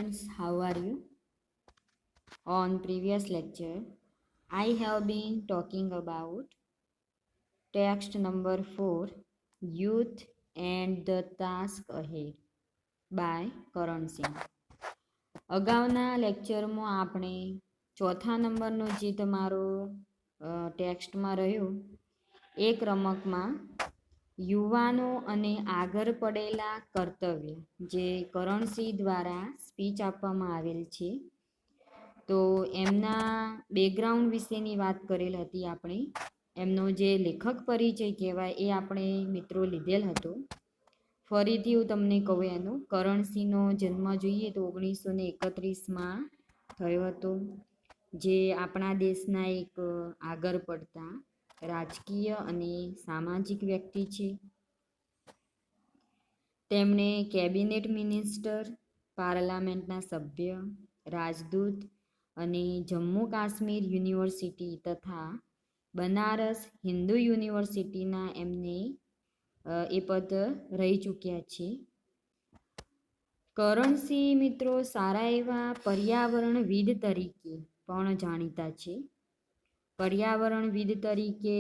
students, how are you? On previous lecture, I have been talking about text number 4, Youth and the Task Ahead by Karan Singh. અગાઉના લેક્ચરમાં આપણે ચોથા નંબરનો જે તમારો ટેક્સ્ટમાં રહ્યો એ ક્રમકમાં યુવાનો અને આગળ પડેલા કર્તવ્ય જે કરણસિંહ દ્વારા સ્પીચ આપવામાં આવેલ છે તો એમના બેકગ્રાઉન્ડ વિશેની વાત કરેલ હતી આપણે. એમનો જે લેખક પરિચય કહેવાય એ આપણે મિત્રો લીધેલ હતો. ફરીથી હું તમને કહું એનું કરણસિંહનો જન્મ જોઈએ તો 1931માં થયો હતો, જે આપણા દેશના એક આગળ પડતા રાજકીય અને સામાજિક વ્યક્તિ છે. તેમણે કેબિનેટ મિનિસ્ટર, પાર્લામેન્ટના સભ્ય, રાજદૂત અને જમ્મુ કાશ્મીર યુનિવર્સિટી તથા બનારસ હિન્દુ યુનિવર્સિટીના એમને એ પદ રહી ચૂક્યા છે. કરણસિંહ મિત્રો સારા એવા પર્યાવરણવિદ તરીકે પણ જાણીતા છે. પર્યાવરણવિદ તરીકે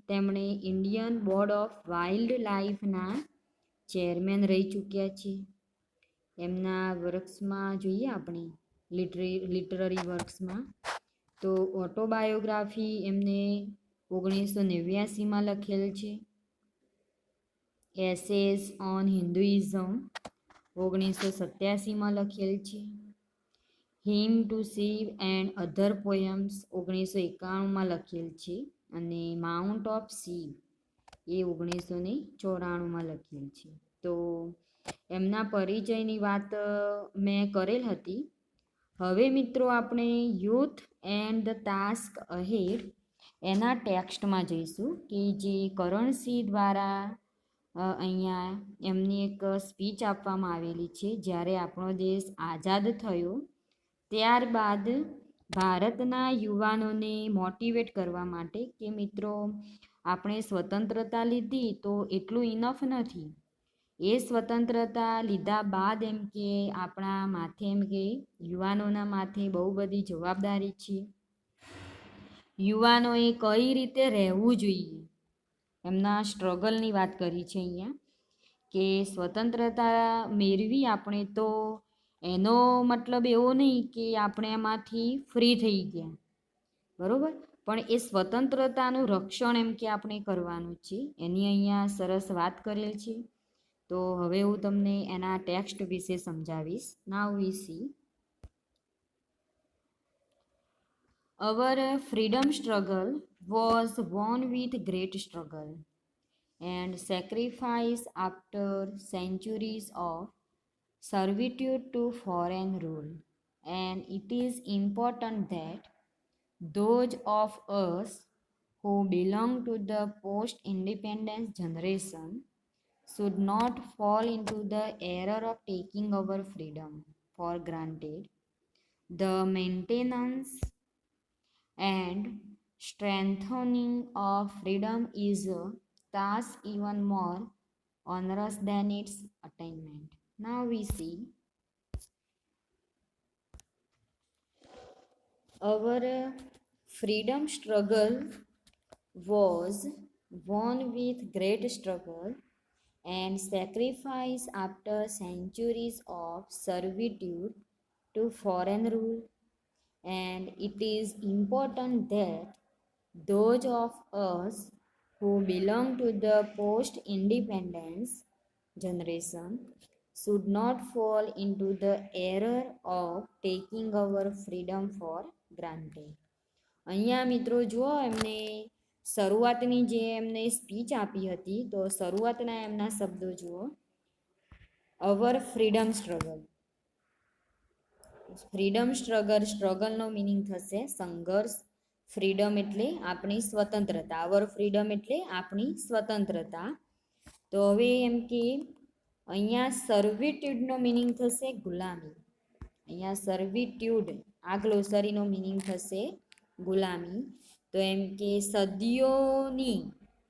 તેમણે ઇન્ડિયન બોર્ડ ઓફ વાઇલ્ડ લાઈફના ચેરમેન રહી ચૂક્યા છે. એમના વર્ક્સમાં જોઈએ આપણે લિટરરી વર્ક્સમાં તો ઓટોબાયોગ્રાફી એમને 1989માં લખેલ છે. એસેસ ઓન હિન્દુઇઝમ 1987માં લખેલ છે. Hymn to Shiva and other poems 1991માં લખેલ છે. અને માઉન્ટ ઓફ શિવ એ 1994માં લખેલ છે. તો એમના પરિચયની વાત મેં કરેલ હતી. હવે મિત્રો આપણે youth and the task ahead એના ટેક્સ્ટમાં જઈશું કે જે કરણસિંહ દ્વારા અહીંયા એમની એક સ્પીચ આપવામાં આવેલી છે જ્યારે આપણો દેશ આઝાદ થયો ત્યારબાદ ભારતના યુવાનોને મોટિવેટ કરવા માટે કે મિત્રો આપણે સ્વતંત્રતા લીધી તો એટલું ઇનફ નથી. એ સ્વતંત્રતા લીધા બાદ એમ કે આપણા માથે એમ કે યુવાનોના માથે બહુ બધી જવાબદારી છે. યુવાનોએ કઈ રીતે રહેવું જોઈએ એમના સ્ટ્રગલની વાત કરી છે અહીંયા કે સ્વતંત્રતા મેળવી આપણે તો એનો મતલબ એવો નહીં કે આપણે એમાંથી ફ્રી થઈ ગયા, બરાબર, પણ એ સ્વતંત્રતાનું રક્ષણ એમ કે આપણે કરવાનું છે. એની અહીંયા સરસ વાત કરેલ છે. તો હવે હું તમને એના ટેક્સ્ટ વિશે સમજાવીશ. નાઉ વી C Our freedom struggle was won with great struggle and sacrifice after centuries of servitude to foreign rule. And it is important that those of us who belong to the post-independence generation should not fall into the error of taking our freedom for granted. The maintenance and strengthening of freedom is a task even more onerous than its attainment. Now we see our freedom struggle was won with great struggle and sacrifice after centuries of servitude to foreign rule. And it is important that those of us who belong to the post-independence generation should not fall into the error of taking our freedom for granted. અહીંયા મિત્રો જુઓ એમને શરૂઆતની જે એમને speech આપી હતી તો શરૂઆતના એમના શબ્દો જુઓ. અવર ફ્રીડમ સ્ટ્રગલ. ફ્રીડમ સ્ટ્રગલનો મિનિંગ થશે સંઘર્ષ. ફ્રીડમ એટલે આપણી સ્વતંત્રતા. અવર ફ્રીડમ એટલે આપણી સ્વતંત્રતા. તો હવે એમ કે અહીંયા સર્વિટ્યુડનો મિનિંગ થશે ગુલામી. અહીંયા સર્વિટ્યુડ આ ગ્લોસરીનો મિનિંગ થશે ગુલામી. તો એમ કે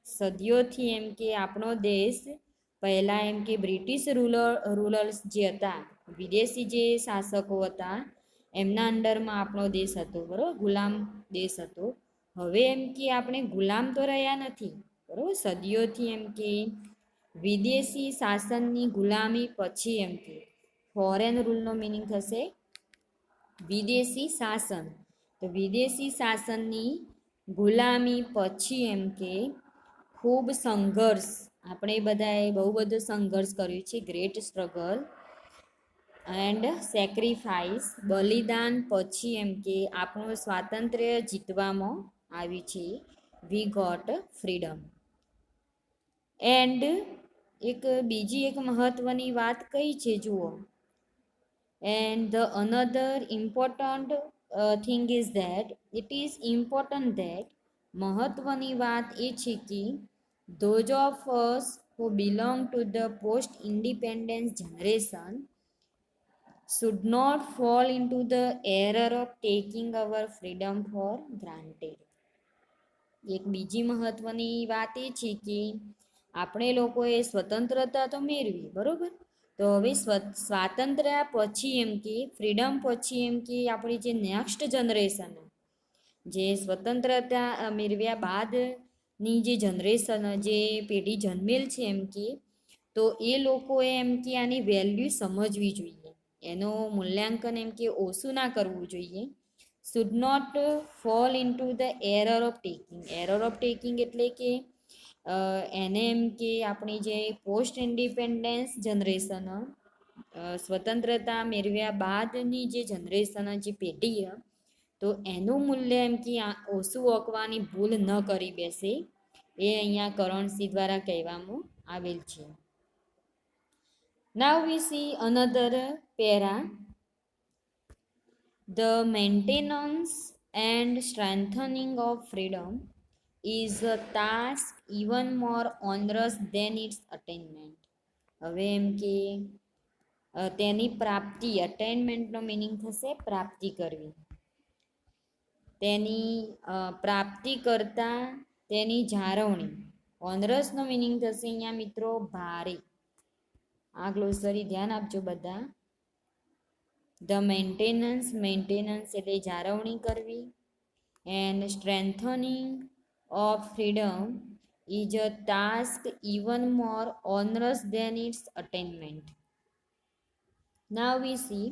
સદીઓથી એમ કે આપણો દેશ પહેલાં એમ કે બ્રિટિશ રૂલર્સ જે હતા વિદેશી જે શાસકો હતા એમના અંડરમાં આપણો દેશ હતો, બરાબર, ગુલામ દેશ હતો. હવે એમ કે આપણે ગુલામ તો રહ્યા નથી, બરાબર, સદીઓથી એમ કે વિદેશી શાસનની ગુલામી પછી એમ કે ફોરેન રૂલનો મિનિંગ થશે વિદેશી શાસન. તો વિદેશી શાસનની ગુલામી પછી એમ કે ખૂબ સંઘર્ષ, આપણે બધાએ બહુ બધો સંઘર્ષ કર્યો છે, ગ્રેટ સ્ટ્રગલ એન્ડ સેક્રિફાઈસ, બલિદાન પછી એમ કે આપણું સ્વાતંત્ર્ય જીતવામાં આવ્યું છે. We got freedom. એન્ડ એક બીજી એક મહત્વની વાત કઈ છે જુઓ. And the another important thing is that it is important that મહત્વની વાત એ છે કે those of us who belong to the post independence generation should not fall into the error of taking our freedom for granted. એક બીજી મહત્વની વાત એ છે કે આપણે લોકોએ સ્વતંત્રતા તો મેળવી, બરોબર, તો હવે સ્વાતંત્ર્ય પછી એમ કે ફ્રીડમ પછી એમ કે આપણી જે નેક્સ્ટ જનરેશન, જે સ્વતંત્રતા મેળવ્યા બાદની જે જનરેશન, જે પેઢી જન્મેલ છે એમ કે, તો એ લોકોએ એમ કે આની વેલ્યુ સમજવી જોઈએ, એનું મૂલ્યાંકન એમ કે ઓછું ના કરવું જોઈએ. Should not fall into the error of taking. Error of taking એટલે કે એને એમ કે આપણી જે પોસ્ટ ઇન્ડિપેન્ડન્સ જનરેશન, સ્વતંત્રતા મેળવ્યા બાદની જે જનરેશન, જે પેઢી, તો એનું મૂલ્ય એમ કે ઓછું ઓકવાની ભૂલ ન કરી બેસે, એ અહીંયા કરણસિંહ દ્વારા કહેવામાં આવેલ છે. Now we see another para. The maintenance and strengthening of freedom is a task even more onerous than its attainment. હવે એમ કે તેની પ્રાપ્તિ, અટેનમેન્ટનો મિનિંગ થશે પ્રાપ્તિ કરવી, તેની પ્રાપ્તિ કરતા તેની જાળવણી. ઓનરસનો મિનિંગ થશે અહીંયા મિત્રો ભારે. આ ગ્લોસરી ધ્યાન આપજો બધા. ધ મેન્ટેનન્સ, મેન્ટેનન્સ એટલે જાળવણી કરવી, and strengthening of freedom is a task even more onerous than its attainment. Now we see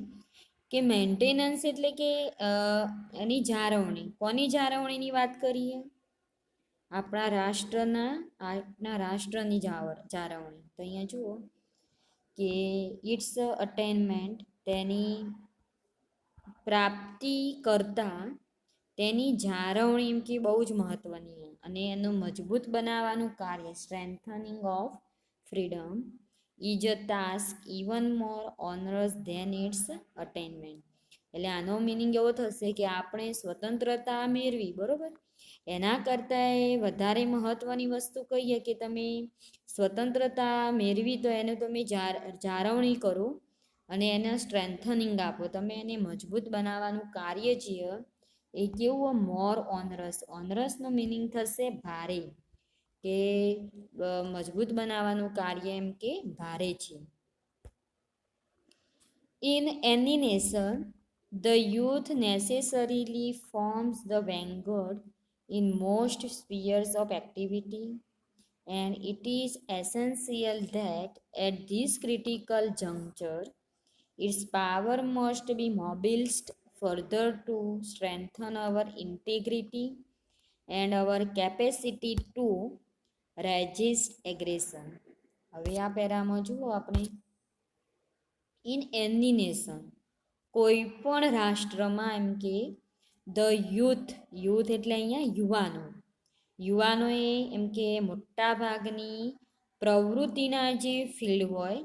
કે મેન્ટેનન્સ એટલે કે એની જાળવણી. કોની જાળવણીની વાત કરીએ? આપણા રાષ્ટ્રની જાળવણી. તો અહીંયા જુઓ કે ઇટ્સ અટેનમેન્ટ, તેની પ્રાપ્તિ કરતા તેની જાળવણી એમ કે બહુ જ મહત્વની, અને એનું મજબૂત બનાવવાનું કાર્ય, strengthening of freedom is a task even more onerous than its attainment. એટલે આનો મિનિંગ એવો થશે કે આપણે સ્વતંત્રતા મેળવી, બરોબર, એના કરતાં વધારે મહત્વની વસ્તુ કહીએ કે તમે સ્વતંત્રતા મેળવી તો એને તમે જાળવણી કરો અને એને સ્ટ્રેન્થનિંગ આપો, તમે એને મજબૂત બનાવવાનું કાર્ય છે એ કેવું મોર ઓનરસ. ઓનરસનો મિનિંગ થશે ભારે, કે મજબૂત બનાવવાનું કાર્ય એમ કે ભારે છે. In any nation, the youth necessarily forms the vanguard in most spheres of activity, and it is essential that at this critical juncture its power must be mobilized further to strengthen our integrity and our capacity to resist aggression. હવે આ પેરામાં જુઓ આપણે, in any nation, કોઈ પણ રાષ્ટ્રમાં એમ કે the youth, youth એટલે અહીંયા યુવાનો, યુવાનોએ એમ કે મોટા ભાગની પ્રવૃત્તિના જે ફિલ્ડ હોય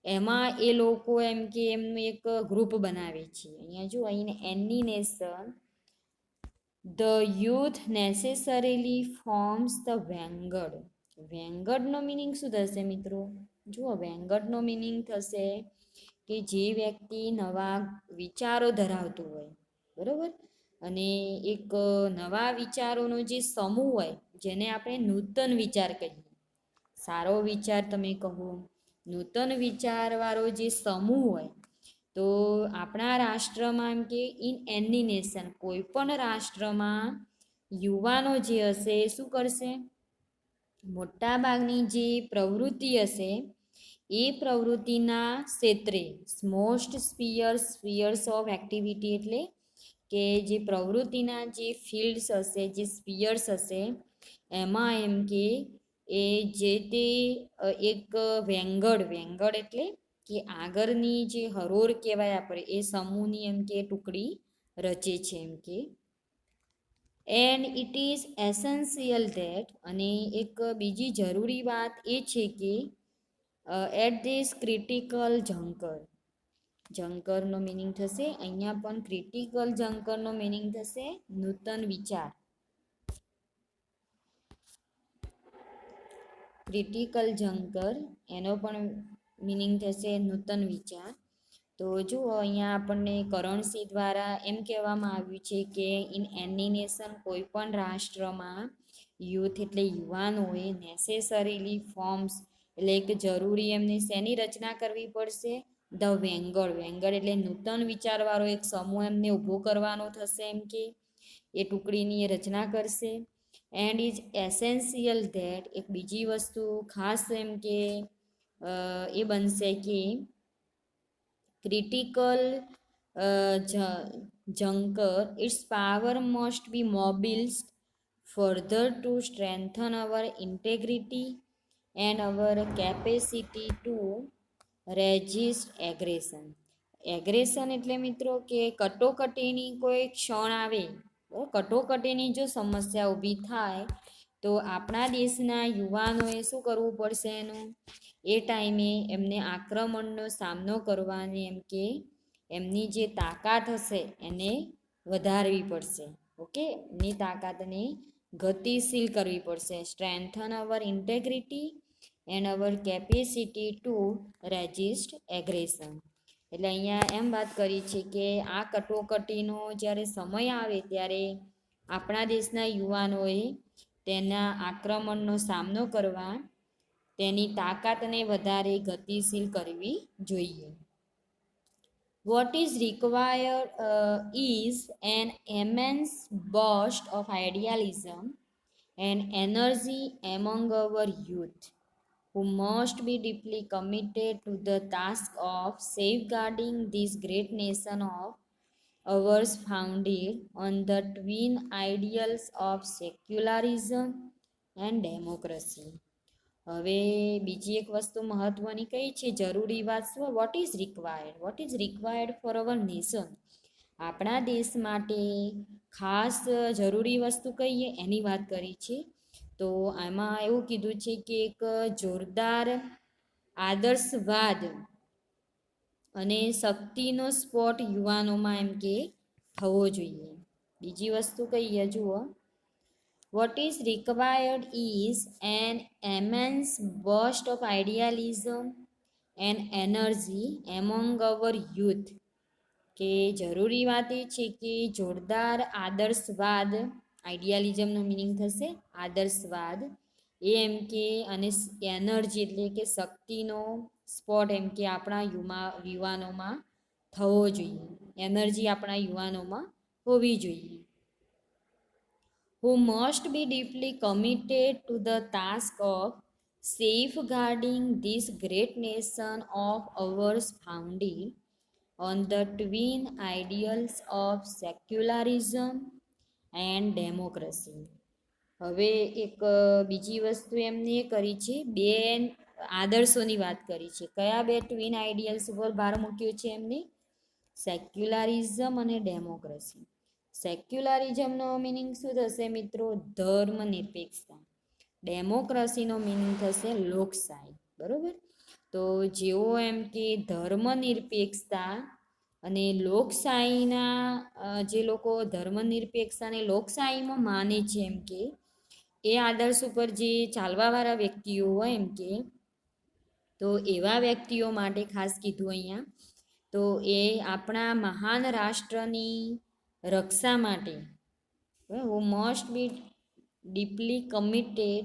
એમાં એ લોકો એમ કે એમનું એક ગ્રુપ બનાવે છે. અહીંયા જુઓ, in any nation the youth necessarily forms the vanguard. વેંગર્ડનો મિનિંગ શું થશે મિત્રો? જુઓ, વેંગર્ડનો મિનિંગ થશે કે જે વ્યક્તિ નવા વિચારો ધરાવતું હોય, બરાબર, અને એક નવા વિચારોનો જે સમૂહ હોય, જેને આપણે નૂતન વિચાર કહીએ. સારો વિચાર તમે કહો, નૂતન વિચારવાળો જે સમૂહ હોય તો આપણા રાષ્ટ્રમાં એમ કે ઇન એની નેશન, કોઈ પણ રાષ્ટ્રમાં યુવાનો જે હશે શું કરશે, મોટાભાગની જે પ્રવૃત્તિ હશે એ પ્રવૃત્તિના ક્ષેત્રે મોસ્ટ સ્પિયર્સ ઓફ એક્ટિવિટી એટલે કે જે પ્રવૃત્તિના જે ફિલ્ડ્સ હશે, જે સ્પિયર્સ હશે, એમાં એમ કે એ જે તે એક વેંગડ એટલે કે આગળની જે હરોળ કહેવાય આપણે એ સમૂહની એમ કે ટુકડી રચે છે એમ કે. And it is essential that, અને એક બીજી જરૂરી વાત એ છે કે એટ ધીસ ક્રિટિકલ જંકરનો મિનિંગ થશે અહીંયા પણ ક્રિટિકલ જંકરનો મિનિંગ થશે નૂતન વિચાર. ક્રિટિકલ જંકર એનો પણ મિનિંગ થશે નૂતન વિચાર. તો જુઓ અહીંયા આપણને કરણસિંહ દ્વારા એમ કહેવામાં આવ્યું છે કે ઇન એની નેશન, કોઈ પણ રાષ્ટ્રમાં યુથ એટલે યુવાનોએ નેસેસરીલી ફોર્મ્સ એટલે કે જરૂરી એમને શેની રચના કરવી પડશે, ધ વેંગડ એટલે નૂતન વિચારવાળો એક સમૂહ એમને ઊભો કરવાનો થશે એમ કે એ ટુકડીની એ રચના કરશે. એન્ડ ઇઝ એસેન્શિયલ ધેટ, એક બીજી વસ્તુ ખાસ એમ કે એ બનશે કે critical juncture its power must be mobilised further to strengthen our integrity and our capacity to resist aggression એટલે મિત્રો કે કટોકટીની કોઈ ક્ષણ આવે, કટોકટીની જો સમસ્યા ઊભી થાય તો આપણા દેશના યુવાનોએ શું કરવું પડશે, એનું એ ટાઈમે એમને આક્રમણનો સામનો કરવાની એમ કે એમની જે તાકાત હશે એને વધારવી પડશે. ઓકે, એની તાકાતને ગતિશીલ કરવી પડશે. Strengthen our integrity and our capacity to resist aggression. એટલે અહીંયા એમ વાત કરી છે કે આ કટોકટીનો જ્યારે સમય આવે ત્યારે આપણા દેશના યુવાનોએ તેના આક્રમણનો સામનો કરવા તેની તાકાતને વધારે ગતિશીલ કરવી જોઈએ. What is required is an immense burst of idealism and energy among our youth, who must be deeply committed to the task of safeguarding this great nation of ours, founded on the twin ideals of secularism and democracy. હવે બીજી એક વસ્તુ મહત્વની કઈ છે, જરૂરી વાત શું, what is required four hour nation, આપણા દેશ માટે ખાસ જરૂરી વસ્તુ કહીએ એની વાત કરી છે. તો આમાં એવું કીધું છે કે એક જોરદાર આદર્શવાદ અને શક્તિનો સ્પોટ યુવાનોમાં એમ કે થવો જોઈએ. બીજી વસ્તુ કહીએ જુઓ, what is required is an immense burst of idealism and energy among our youth, કે જરૂરી વાત એ છે કે જોરદાર આદર્શવાદ, આઈડિયાલિઝમનો મિનિંગ થશે આદર્શવાદ, એ એમ કે અને એનર્જી એટલે કે શક્તિનો સ્પોટ એમ કે આપણા યુવાનોમાં થવો જોઈએ, એનર્જી આપણા યુવાનોમાં હોવી જોઈએ. Who must be deeply committed to the task of safeguarding this great nation of ours, founded on the twin ideals of secularism and democracy. હવે એક બીજી વસ્તુ એમને કરી છે, બે આદર્શોની વાત કરી છે. કયા બે ટ્વિન આઈડિયલ્સ ઉપર ભાર મૂક્યો છે એમને, સેક્યુલારિઝમ અને ડેમોક્રેસી. સેક્યુલારિઝમનો મિનિંગ શું થશે મિત્રો, ધર્મ નિરપેક્ષતા. ડેમોક્રેસીનો મિનિંગ થશે લોકશાહી. બરોબર, તો જેઓ એમ કે ધર્મ નિરપેક્ષતા અને લોકશાહીના જે લોકો ધર્મ નિરપેક્ષતા અને લોકશાહીમાં માને છે એમ કે એ આદર્શ ઉપર જે ચાલવાવાળા વ્યક્તિઓ હોય એમ કે, તો એવા વ્યક્તિઓ માટે ખાસ કીધું અહીંયા, તો એ આપણા મહાન રાષ્ટ્રની રક્ષા માટે who must be deeply committed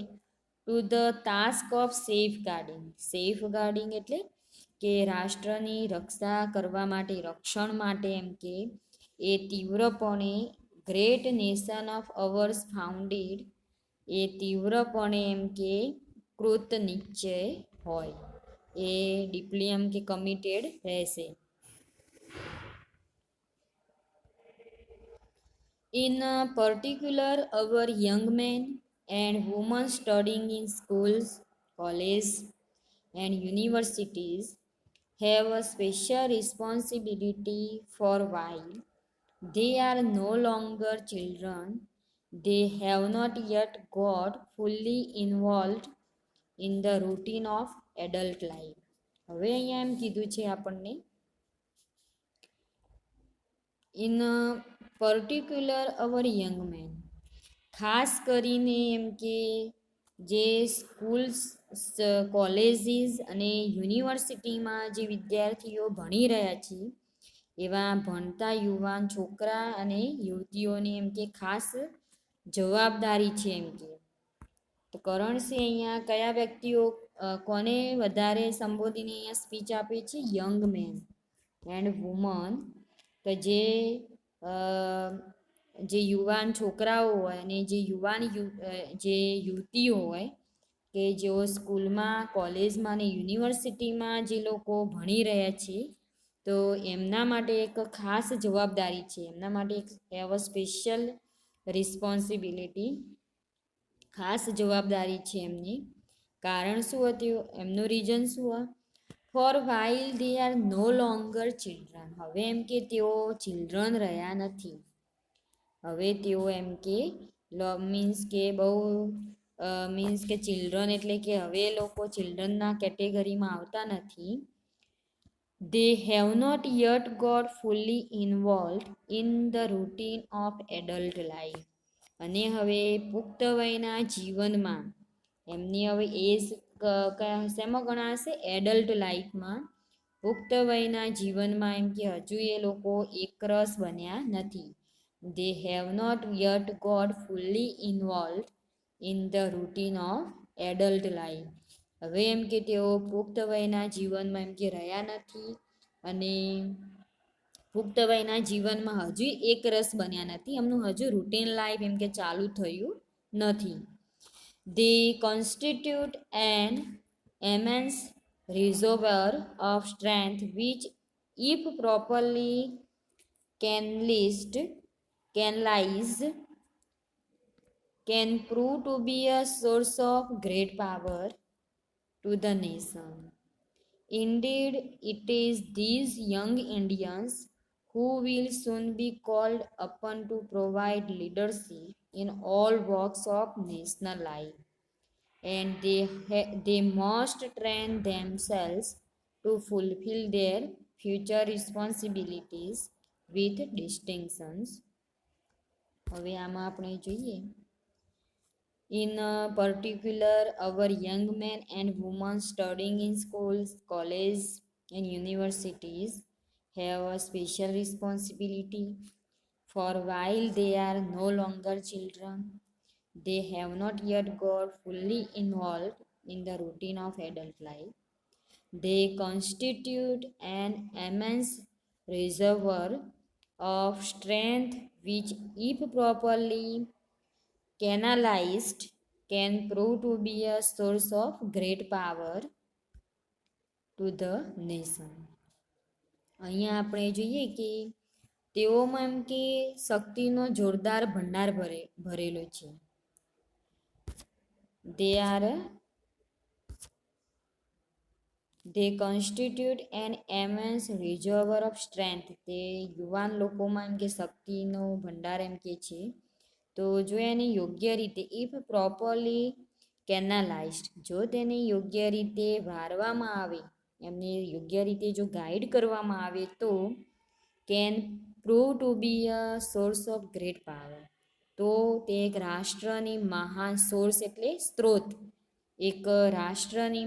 to the task of safeguarding એટલે કે રાષ્ટ્રની રક્ષા કરવા માટે રક્ષણ માટે એમ કે એ તીવ્રપણે great nation of ours founded એ તીવ્રપણે એમ કે કૃત નિશ્ચય હોય એ ડીપલી એમ કે કમિટેડ રહેશે. In particular, our young men and women studying in schools, colleges, and universities have a special responsibility for while they are no longer children, they have not yet got fully involved in the routine of adult life. હવે અહીંયા એમ કીધું છે આપણને in particular our young men, ખાસ કરીને એમ કે જે schools colleges અને યુનિવર્સિટીમાં જે વિદ્યાર્થીઓ ભણી રહ્યા છે એવા ભણતા યુવાન છોકરા અને યુવતીઓની એમ કે ખાસ જવાબદારી છે એમ કે. તો કરણસિંહ અહીંયા કયા વ્યક્તિઓ કોને વધારે સંબોધીને અહીંયા સ્પીચ આપે છે? યંગ મેન એન્ડ વુમન, તો જે યુવાન છોકરાઓ હોય અને જે જે યુવતીઓ હોય કે જેઓ સ્કૂલમાં કોલેજમાં અને યુનિવર્સિટીમાં જે લોકો ભણી રહ્યા છે તો એમના માટે એક ખાસ જવાબદારી છે, એમના માટે એક એવો સ્પેશિયલ રિસ્પોન્સિબિલિટી, ખાસ જવાબદારી છે એમની. કારણ શું હતું એમનું? રીઝન શું હોય? For while they are no longer children, હવે એમ કે તેઓ ચિલ્ડ્રન રહ્યા નથી. હવે તેઓ એમ કે મીન્સ કે બહુ મીન્સ કે ચિલ્ડ્રન એટલે કે હવે લોકો ચિલ્ડ્રનના કેટેગરીમાં આવતા નથી. They have not yet got fully involve in the routine of adult life, અને હવે પુખ્ત વયના જીવનમાં એમની હવે એજ શેમાં ગણાશે? એડલ્ટ લાઈફમાં, પુખ્ત વયના જીવનમાં એમ કે હજુ એ લોકો એકરસ બન્યા નથી. They have not yet got fully involved in the routine of adult life. હવે એમ કે તેઓ પુખ્ત વયના જીવનમાં એમ કે રહ્યા નથી અને પુખ્ત વયના જીવનમાં હજુ એક રસ બન્યા નથી, એમનું હજુ રૂટીન લાઈફ એમ કે ચાલુ થયું નથી. They constitute an immense reservoir of strength which, if properly canalized, can prove to be a source of great power to the nation. Indeed, it is these young Indians who will soon be called upon to provide leadership in all walks of national life, and they must train themselves to fulfill their future responsibilities with distinctions. હવે આમાં આપણે જોઈએ in particular our young men and women studying in schools, colleges and universities have a special responsibility, for while they are no longer children, they have not yet got fully involved in the routine of adult life. They constitute an immense reservoir of strength which, if properly canalized, can prove to be a source of great power to the nation. અહીંયા આપણે જોઈએ કે તેઓમાં એમ કે શક્તિનો જોરદાર ભંડાર ભરેલો છે. They constitute an immense reservoir of strength. તે યુવાન લોકોમાં એમ કે શક્તિનો ભંડાર એમ કે છે. તો જો એને યોગ્ય રીતે ઇફ પ્રોપરલી કેનાલાઇઝડ, જો તેને યોગ્ય રીતે વારવામાં આવે, એમને યોગ્ય રીતે જો ગાઈડ કરવામાં આવે તો can prove to be a source of great power, તો તે એક રાષ્ટ્રની મહાન સોર્સ એટલે સ્ત્રોત, એક રાષ્ટ્રની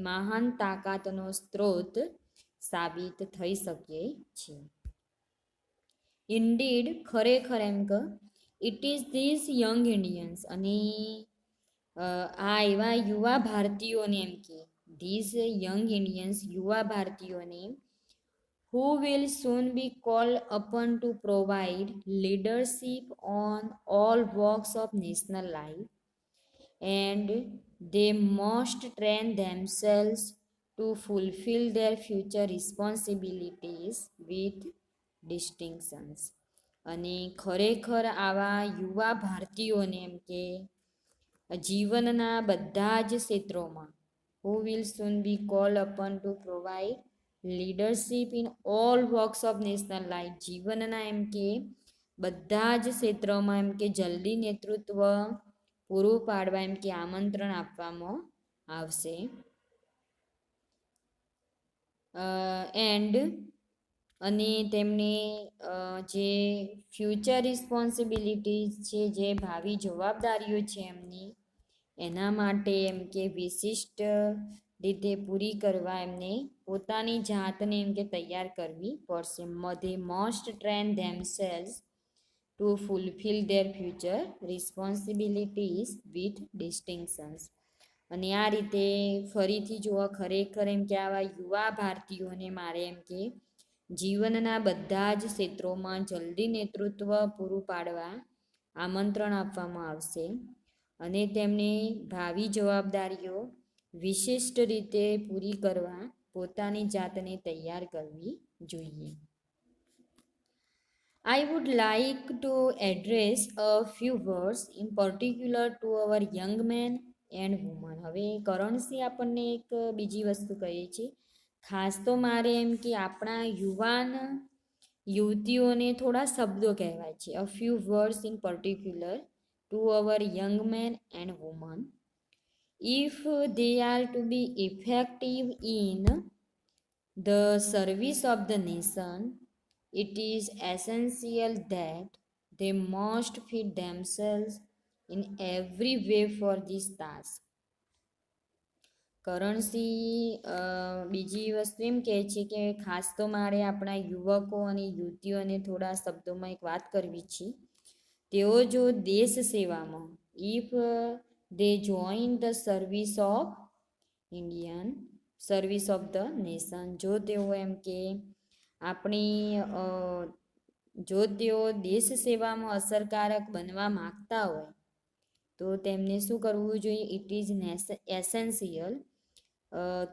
મહાન તાકાતનો સ્ત્રોત સાબિત થઈ શકે છે. ઇન્ડીડ, ખરેખર એમ કે it is this young Indians, અને આ એવા યુવા ભારતીયોને એમ કે ધીઝ યંગ ઇન્ડિયન્સ, યુવા ભારતીયોને, who will soon be called upon to provide leadership on all walks of national life, and they must train themselves to fulfill their future responsibilities with distinctions. અને ખરેખર આવા યુવા ભારતીયોને એમ કે જીવનના બધા જ ક્ષેત્રોમાં who will soon be called upon to provide leadership in all walks of national life, જીવનના એમ કે બધા જ ક્ષેત્રોમાં એમ કે જલ્દી નેતૃત્વ પૂરું પાડવા એમ કે આમંત્રણ આપવામાં આવશે. એન્ડ અને તેમને જે ફ્યુચર રિસ્પોન્સિબિલિટીઝ છે, જે ભાવિ જવાબદારીઓ છે એમની, એના માટે એમ કે વિશિષ્ટ રીતે પૂરી કરવા એમને પોતાની જાતને એમ કે તૈયાર કરવી પડશે. They must train themselves to fulfil their future responsibilities with distinctions. અને આ રીતે ફરીથી જોવા ખરેખર એમ કે આવા યુવા ભારતીયોને મારે એમ કે જીવનના બધા જ ક્ષેત્રોમાં જલ્દી નેતૃત્વ પૂરું પાડવા આમંત્રણ આપવામાં આવશે અને તેમને ભાવિ જવાબદારીઓ વિશિષ્ટ રીતે પૂરી કરવા પોતાની જાતને તૈયાર કરવી જોઈએ. I would like to address a few words in particular to our young men and women. હવે કરણસિંહ આપણને એક બીજી વસ્તુ કહે છે, ખાસ તો મારે એમ કે આપણા યુવાન યુવતીઓને થોડા શબ્દો કહેવાય છે. A few words in particular to our young men and women. If they are to be effective in the service of the nation, it is essential that they must fit themselves in every way for this task. Karansinh બીજી વસ્તુ એમ કહે છે કે ખાસ તો મારે આપણા યુવકો અને યુવતીઓને થોડા શબ્દોમાં એક વાત કરવી છે. તેઓ જો દેશ સેવામાં, if they join the service of Indian, service of the nation, જો તેઓ એમ કે આપણી જો તેઓ દેશ સેવામાં અસરકારક બનવા માગતા હોય તો તેમને શું કરવું જોઈએ? It is essential.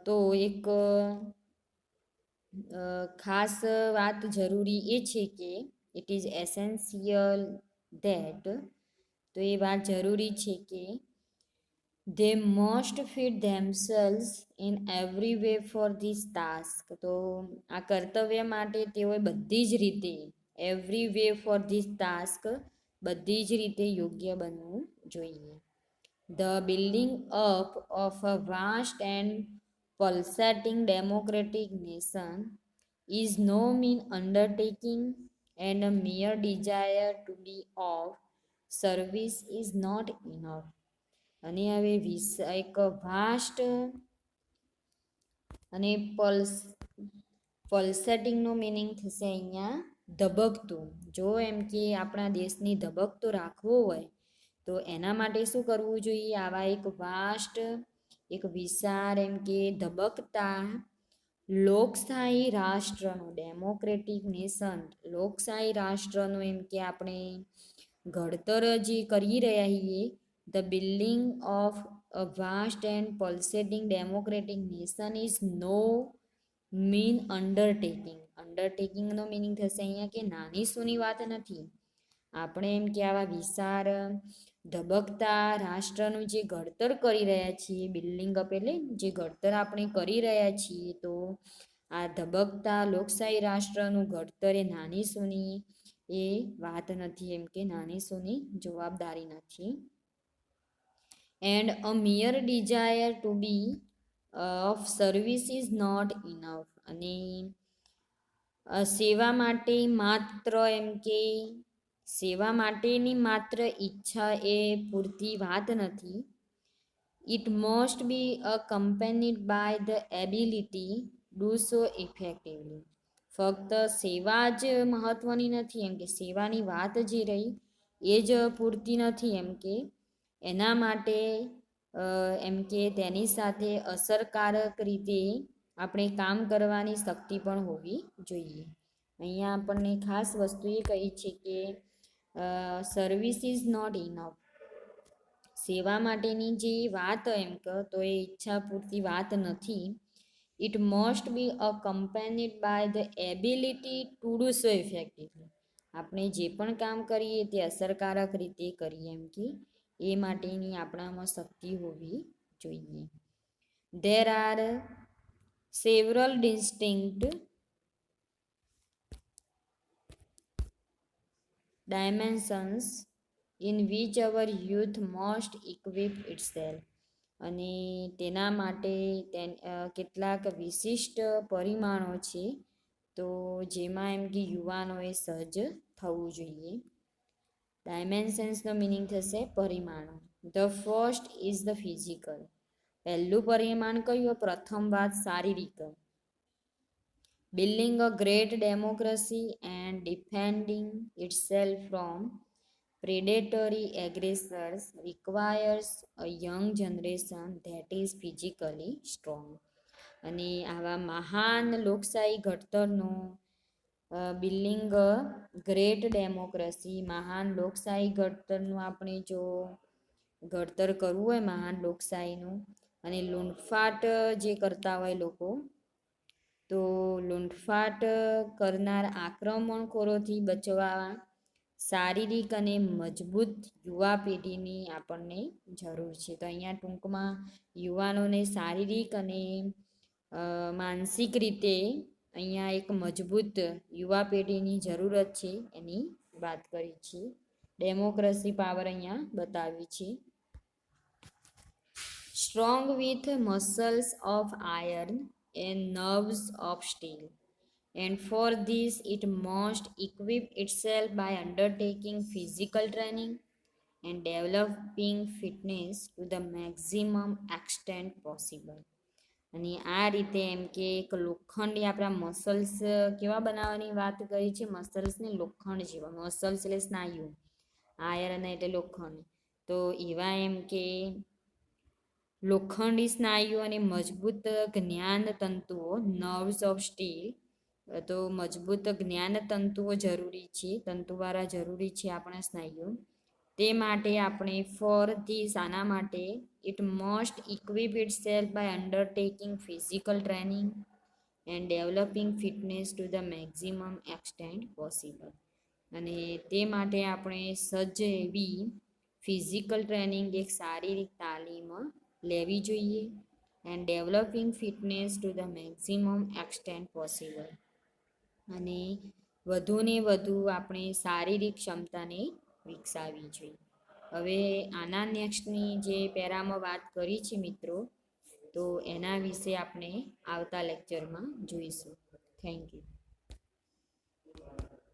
તો એક ખાસ વાત જરૂરી એ છે કે ઇટ ઇઝ એસેન્શિયલ ધેટ, તો એ વાત જરૂરી છે કે they must fit themselves in every way for this task. તો આ કર્તવ્ય માટે તેઓએ બધી જ રીતે, every way for this task, બધી જ રીતે યોગ્ય બનવું જોઈએ. The building up of a vast and pulsating democratic nation is no mean undertaking, and a mere desire to be of service is not enough. અને હવે એક વાસ્ટ અને પલ્સેટિંગનો મિનિંગ થશે અહીંયા ધબકતું. જો એમ કે આપણા દેશની ધબકતો રાખવો હોય તો એના માટે શું કરવું જોઈએ? આવા એક વાસ્ટ, એક વિશાળ એમ કે ધબકતા લોકશાહી રાષ્ટ્રનું, ડેમોક્રેટિક નેશન, લોકશાહી રાષ્ટ્રનું એમ કે આપણે ઘડતર જે કરી રહ્યા છીએ, the building of a vast and pulsating democratic nation is no mean undertaking. અંડરટેકિંગનો મિનિંગ થશે અહીંયા કે નાની સૂની વાત નથી. આપણે એમ કે આવા વિશાળ ધબકતા રાષ્ટ્રનું જે ઘડતર કરી રહ્યા છીએ, બિલ્ડિંગ અપ એટલે જે ઘડતર આપણે કરી રહ્યા છીએ, તો આ ધબકતા લોકશાહી રાષ્ટ્રનું ઘડતર એ નાની સૂની એ વાત નથી, એમ કે નાની સૂની જવાબદારી નથી. And a mere desire to be of service is not enough. અને સેવા માટે માત્ર એમ કે સેવા માટેની માત્ર ઈચ્છા એ પૂરતી વાત નથી. It must be accompanied by the ability do so effectively. ફક્ત સેવા જ મહત્વની નથી, એમ કે સેવાની વાત જે રહી એ જ પૂરતી નથી, એમ કે એના માટે એમ કે તેની સાથે અસરકારક રીતે આપણે કામ કરવાની શક્તિ પણ હોવી જોઈએ. અહીંયા આપણને ખાસ વસ્તુ એ કહી છે કે સર્વિસ ઇઝ નોટ ઇનફ. સેવા માટેની જે વાત એમ કહો તો એ ઈચ્છા પૂરતી વાત નથી. It must be accompanied by the ability to do so effectively. આપણે જે પણ કામ કરીએ તે અસરકારક રીતે કરીએ એમ કે એ માટેની આપણામાં શક્તિ હોવી જોઈએ. There are several distinct dimensions in which our youth must equip itself. અને તેના માટે કેટલાક વિશિષ્ટ પરિમાણો છે તો જેમાં એમ કે યુવાનોએ સજ્જ થવું જોઈએ. ડાયમેન્શન્સનો મિનિંગ થશે પરિમાણો. The first is the physical. પહેલું પરિમાણ કયું? પ્રથમ વાત શારીરિક. Building a great democracy and defending itself from predatory aggressors requires a young generation that is physically strong. અને આવા મહાન લોકશાહી ઘડતરનો બિલ્ડિંગ ગ્રેટ ડેમોક્રેસી, મહાન લોકશાહી ઘડતરનું આપણે જો ઘડતર કરવું હોય મહાન લોકશાહીનું, અને લૂંટફાટ જે કરતા હોય લોકો, તો લૂંટફાટ કરનાર આક્રમણખોરોથી બચવા શારીરિક અને મજબૂત યુવા પેઢીની આપણને જરૂર છે. તો અહીંયા ટૂંકમાં યુવાનોને શારીરિક અને માનસિક રીતે અહીંયા એક મજબૂત યુવા પેઢીની જરૂરત છે એની વાત કરી છે. ડેમોક્રેસી પાવર અહીંયા બતાવી છે. Strong with muscles of iron and nerves of steel, and for this it must equip itself by undertaking physical training and developing fitness to the maximum extent possible. અને આ રીતે એમ કે એક લોખંડી આપણા મસલ્સ કેવા બનાવવાની વાત કરી છે, મસલ્સને લોખંડ જેવા, મસલ્સ એટલે સ્નાયુ, આયર્ન એટલે લોખંડ, તો એવા એમ કે લોખંડી સ્નાયુ અને મજબૂત જ્ઞાન તંતુઓ, નર્વ્સ ઓફ સ્ટીલ, તો મજબૂત જ્ઞાન તંતુઓ જરૂરી છે, તંતુવાળા જરૂરી છે આપણા સ્નાયુઓ. તે માટે આપણે ફોર ધીસ, આના માટે, it must equip itself by undertaking physical training and developing fitness to the maximum extent possible. અને તે માટે આપણે સજ્જ એવી ફિઝિકલ ટ્રેનિંગ, એક શારીરિક તાલીમ લેવી જોઈએ, and developing fitness to the maximum extent possible. અને વધુને વધુ આપણે શારીરિક ક્ષમતાને વિકસાવવી જોઈએ. હવે આના નેક્સ્ટની જે પેરામાં વાત કરી છે મિત્રો, તો એના વિશે આપણે આવતા લેક્ચરમાં જોઈશું. Thank you.